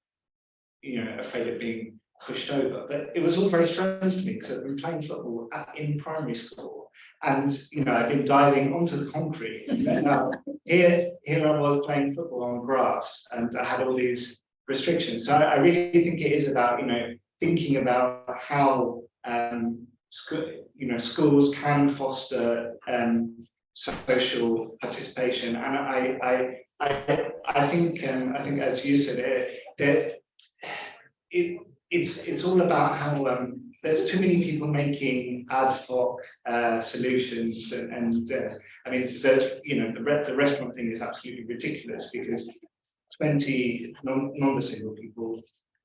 Speaker 10: afraid of being pushed over. But it was all very strange to me, because I've been playing football in primary school, and I've been diving onto the concrete. And now here I was playing football on grass, and I had all these restrictions. So I really think it is about thinking about how schools can foster social participation. And I think as you said, that it's all about how there's too many people making ad hoc solutions, and I mean the restaurant thing is absolutely ridiculous, because 20 non-disabled people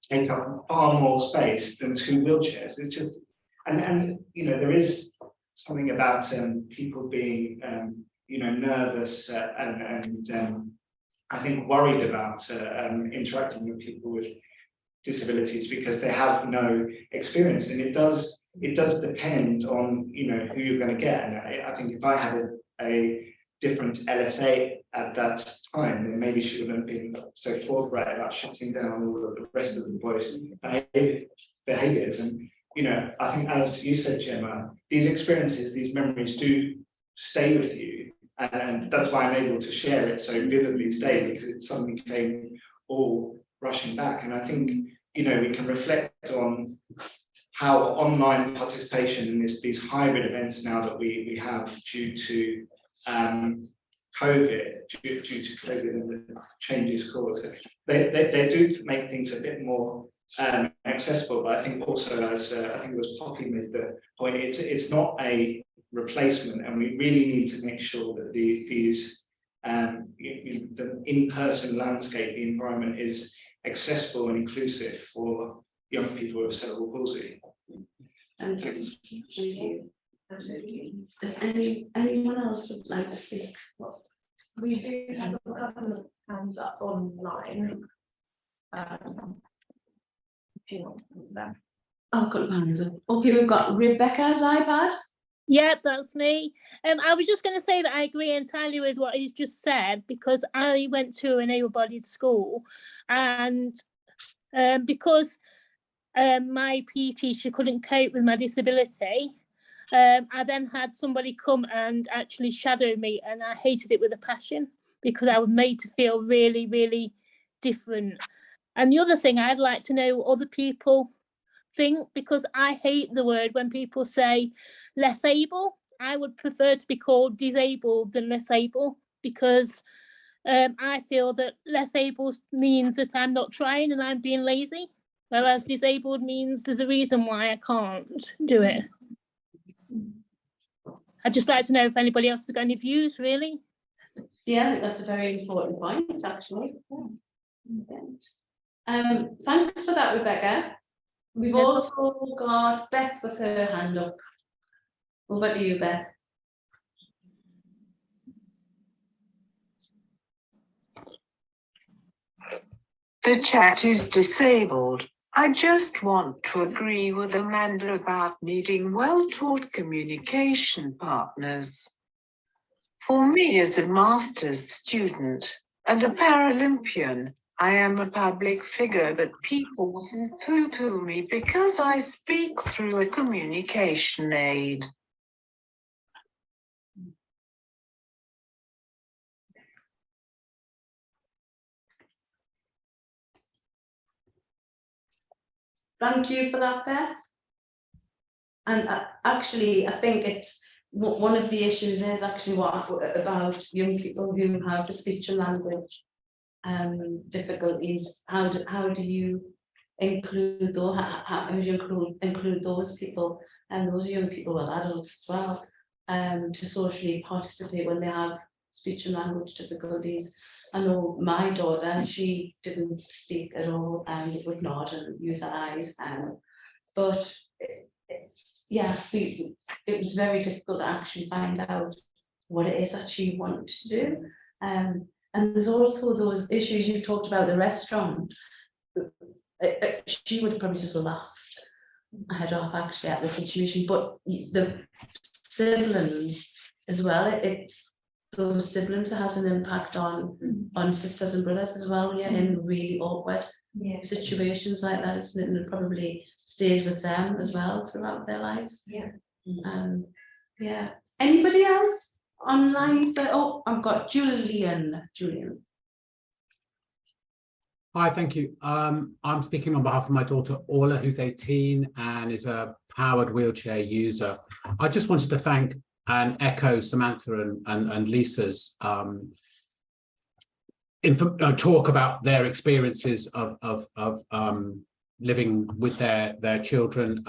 Speaker 10: take up far more space than 2 wheelchairs. It's just and there is something about people being nervous and I think worried about interacting with people with disabilities, because they have no experience, and it does depend on who you're going to get. And I think if I had a different LSA at that time, then maybe she wouldn't have been so forthright about shutting down all of the rest of the boys' behaviours. And I think, as you said, Gemma, these experiences, these memories do stay with you, and that's why I'm able to share it so vividly today, because it suddenly came all rushing back. And I think we can reflect on how online participation in these hybrid events now that we have due to COVID, due to COVID and the changes caused, they do make things a bit more accessible. But I think also, as I think it was Poppy made the point, it's not a replacement, and we really need to make sure that the in-person landscape, the environment, is accessible and inclusive for young people with cerebral palsy.
Speaker 1: Thank you. Does anyone else would like to speak?
Speaker 9: We do have a couple of hands up online. If you want them.
Speaker 1: I've got hands up. Okay, we've got Rebecca's iPad.
Speaker 11: Yeah, that's me. I was just going to say that I agree entirely with what he's just said, because I went to an able-bodied school, and because my PE teacher couldn't cope with my disability, I then had somebody come and actually shadow me, and I hated it with a passion, because I was made to feel really, really different. And the other thing, I'd like to know other people think, because I hate the word when people say less able. I would prefer to be called disabled than less able, because I feel that less able means that I'm not trying and I'm being lazy, whereas disabled means there's a reason why I can't do it. I'd just like to know if anybody else has got any views, really.
Speaker 1: Yeah, I think that's a very important point, actually. Yeah. Thanks for that, Rebecca. We've also got Beth with her hand up. Over to you, Beth.
Speaker 12: The chat is disabled. I just want to agree with Amanda about needing well-taught communication partners. For me, as a master's student and a Paralympian, I am a public figure, but people often poo-poo me because I speak through a communication aid.
Speaker 1: Thank you for that, Beth. And actually, I think it's one of the issues is actually about young people who have the speech and language difficulties. How do you include those? How do you include those people and those young people, well, adults as well, to socially participate when they have speech and language difficulties? I know my daughter, she didn't speak at all and would nod and use her eyes, but yeah, it was very difficult to actually find out what it is that she wanted to do. And there's also those issues you talked about, the restaurant. She would have probably just laughed her head off actually at the situation, but the siblings as well, it's those siblings has an impact on sisters and brothers as well, yeah, in really awkward situations like that, isn't it? And it probably stays with them as well throughout their life.
Speaker 3: Yeah.
Speaker 1: Yeah. Anybody else online? I've got Julian.
Speaker 13: Hi, thank you. I'm speaking on behalf of my daughter Orla, who's 18 and is a powered wheelchair user. I just wanted to thank echo Samantha and Lisa's talk about their experiences of living with their children.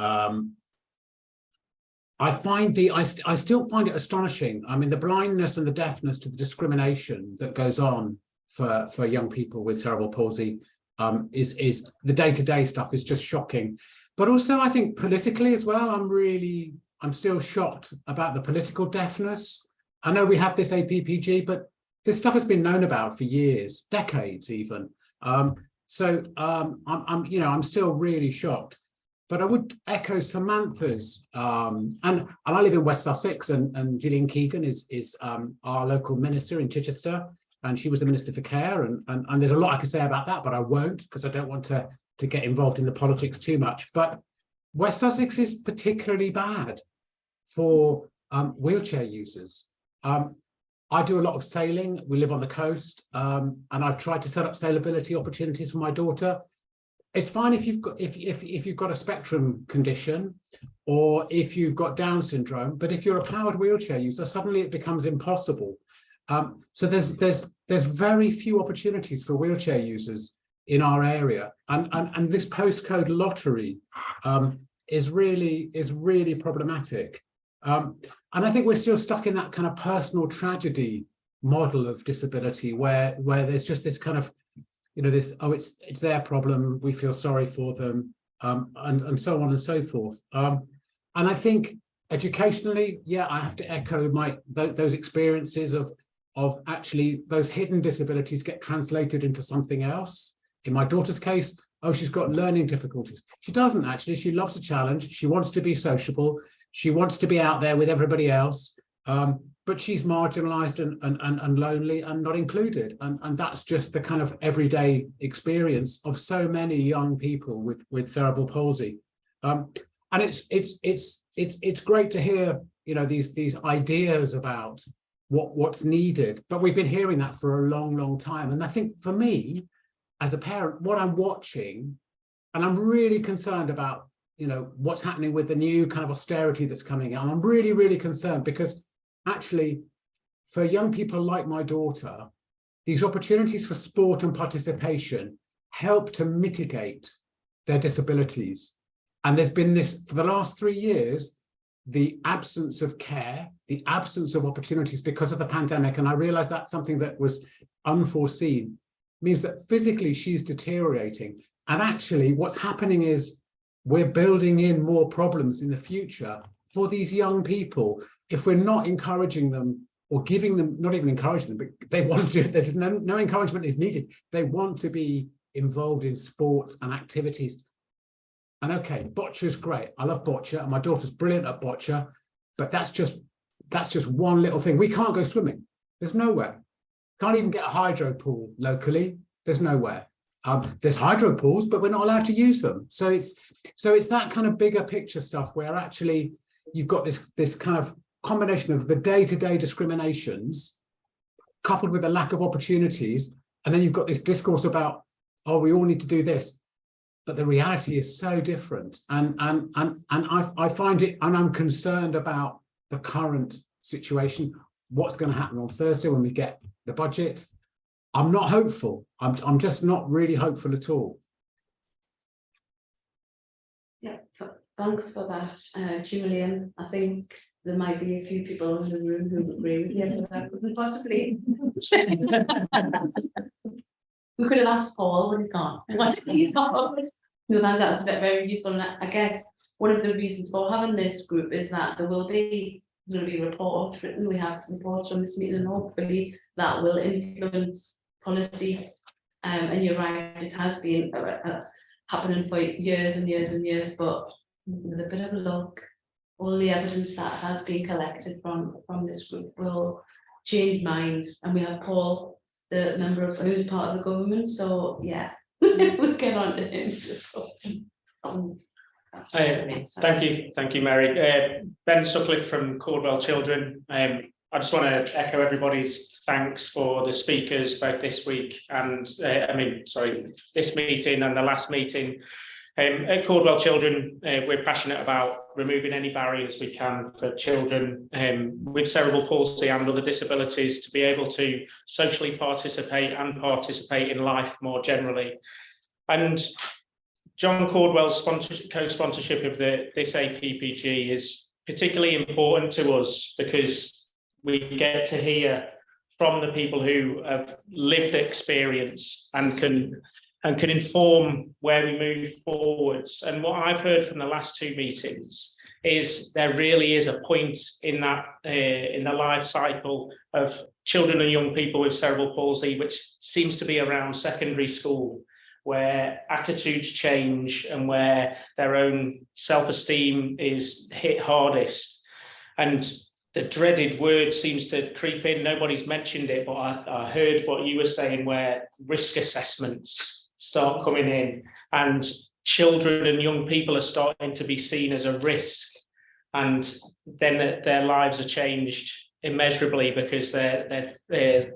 Speaker 13: I still find it astonishing. I mean, the blindness and the deafness to the discrimination that goes on for young people with cerebral palsy is the day-to-day stuff is just shocking. But also, I think politically as well, I'm still shocked about the political deafness. I know we have this APPG, but this stuff has been known about for years, decades even. I'm still really shocked. But I would echo Samantha's, and I live in West Sussex, and Gillian Keegan is our local minister in Chichester, and she was the Minister for Care, and there's a lot I could say about that, but I won't, because I don't want to get involved in the politics too much. But West Sussex is particularly bad for wheelchair users. I do a lot of sailing. We live on the coast, and I've tried to set up sailability opportunities for my daughter. It's fine if you've got a spectrum condition, or if you've got Down syndrome, but if you're a powered wheelchair user, suddenly it becomes impossible. So there's very few opportunities for wheelchair users in our area, and this postcode lottery is really problematic. And I think we're still stuck in that kind of personal tragedy model of disability, where there's just this kind of, this, oh, it's their problem, we feel sorry for them, and so on and so forth. And I think educationally, yeah, I have to echo those experiences of actually those hidden disabilities get translated into something else. In my daughter's case, oh, she's got learning difficulties. She doesn't actually. She loves a challenge. She wants to be sociable. She wants to be out there with everybody else. But she's marginalized and lonely and not included. And that's just the kind of everyday experience of so many young people with cerebral palsy. And it's great to hear, these ideas about what's needed. But we've been hearing that for a long time. And I think for me, as a parent, what I'm watching, and I'm really concerned about, what's happening with the new kind of austerity that's coming out. I'm really concerned, because actually, for young people like my daughter, these opportunities for sport and participation help to mitigate their disabilities. And there's been this, for the last 3 years, the absence of care, the absence of opportunities because of the pandemic. And I realized that's something that was unforeseen, means that physically she's deteriorating. And actually what's happening is we're building in more problems in the future for these young people if we're not encouraging them or giving them, not even encouraging them, but they want to do it. There's no encouragement is needed. They want to be involved in sports and activities. And okay, bocce's great. I love bocce, and my daughter's brilliant at bocce, but that's just one little thing. We can't go swimming. There's nowhere. Can't even get a hydro pool locally. There's nowhere. There's hydro pools, but we're not allowed to use them. So it's that kind of bigger picture stuff where actually you've got this kind of combination of the day-to-day discriminations coupled with a lack of opportunities, and then you've got this discourse about, oh, we all need to do this, but the reality is so different. And I find it, and I'm concerned about the current situation, what's going to happen on Thursday when we get the budget. I'm not hopeful. I'm just not really hopeful at all.
Speaker 1: Yeah, thanks for that, Julian. I think there might be a few people in the room who agree with you, but I couldn't possibly. We could have asked Paul, but he can't. No, that's very useful. And I guess one of the reasons for having this group is that there's going to be reports written. We have reports from this meeting, and hopefully that will influence policy. And you're right, it has been happening for years and years and years, but with a bit of luck, all the evidence that has been collected from this group will change minds. And we have Paul, the member who's part of the government, so yeah, we'll get on to him.
Speaker 14: Thank you, Mary. Ben Sutcliffe from Caldwell Children. I just want to echo everybody's thanks for the speakers both this week and this meeting and the last meeting. At Caldwell Children, we're passionate about removing any barriers we can for children with cerebral palsy and other disabilities to be able to socially participate and participate in life more generally. And John Caldwell's co-sponsorship of this APPG is particularly important to us because we get to hear from the people who have lived experience and can inform where we move forwards. And what I've heard from the last two meetings is there really is a point in that in the life cycle of children and young people with cerebral palsy, which seems to be around secondary school, where attitudes change and where their own self-esteem is hit hardest. And the dreaded word seems to creep in. Nobody's mentioned it, but I heard what you were saying, where risk assessments start coming in and children and young people are starting to be seen as a risk, and then their lives are changed immeasurably because they're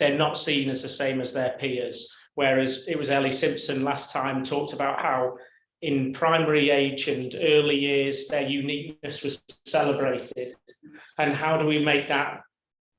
Speaker 14: not seen as the same as their peers. Whereas it was Ellie Simpson last time talked about how in primary age and early years their uniqueness was celebrated, and how do we make that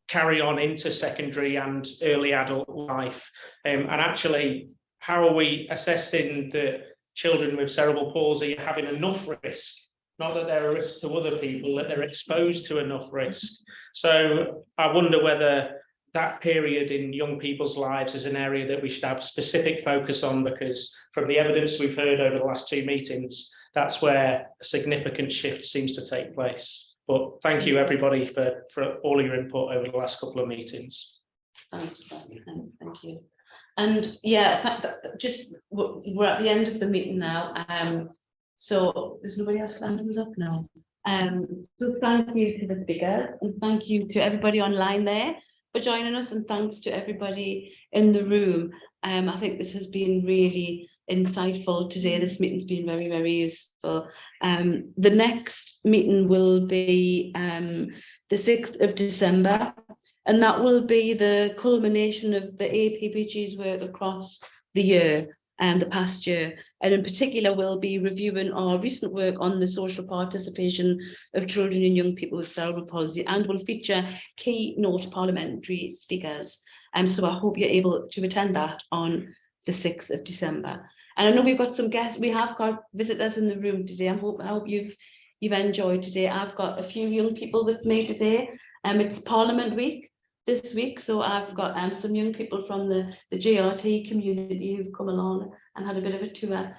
Speaker 14: carry on into secondary and early adult life, and actually how are we assessing that children with cerebral palsy are having enough risk, not that they're a risk to other people, that they're exposed to enough risk. So I wonder whether that period in young people's lives is an area that we should have specific focus on, because from the evidence we've heard over the last two meetings, that's where a significant shift seems to take place. But thank you everybody for all your input over the last couple of meetings.
Speaker 1: Thanks for that. Thank you. And yeah, just we're at the end of the meeting now. So there's nobody else with hands up now. So thank you to the speakers, and thank you to everybody online there for joining us, and thanks to everybody in the room. I think this has been really insightful today. This meeting's been very, very useful. The next meeting will be the 6th of December, and that will be the culmination of the APPG's work across the year and the past year. And in particular, we'll be reviewing our recent work on the social participation of children and young people with cerebral palsy, and will feature keynote parliamentary speakers. So I hope you're able to attend that on the 6th of December. And I know we've got some guests, we have got visitors in the room today. I hope you've enjoyed today. I've got a few young people with me today. It's Parliament Week this week, so I've got some young people from the GRT community who've come along and had a bit of a tour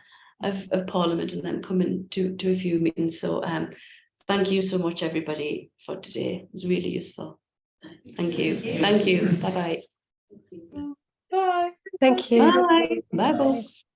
Speaker 1: of Parliament, and then coming to a few meetings. So thank you so much everybody for today. It was really useful. Thank you. Thank you. Bye bye.
Speaker 6: Bye. Thank you.
Speaker 1: Bye. Bye. Bye.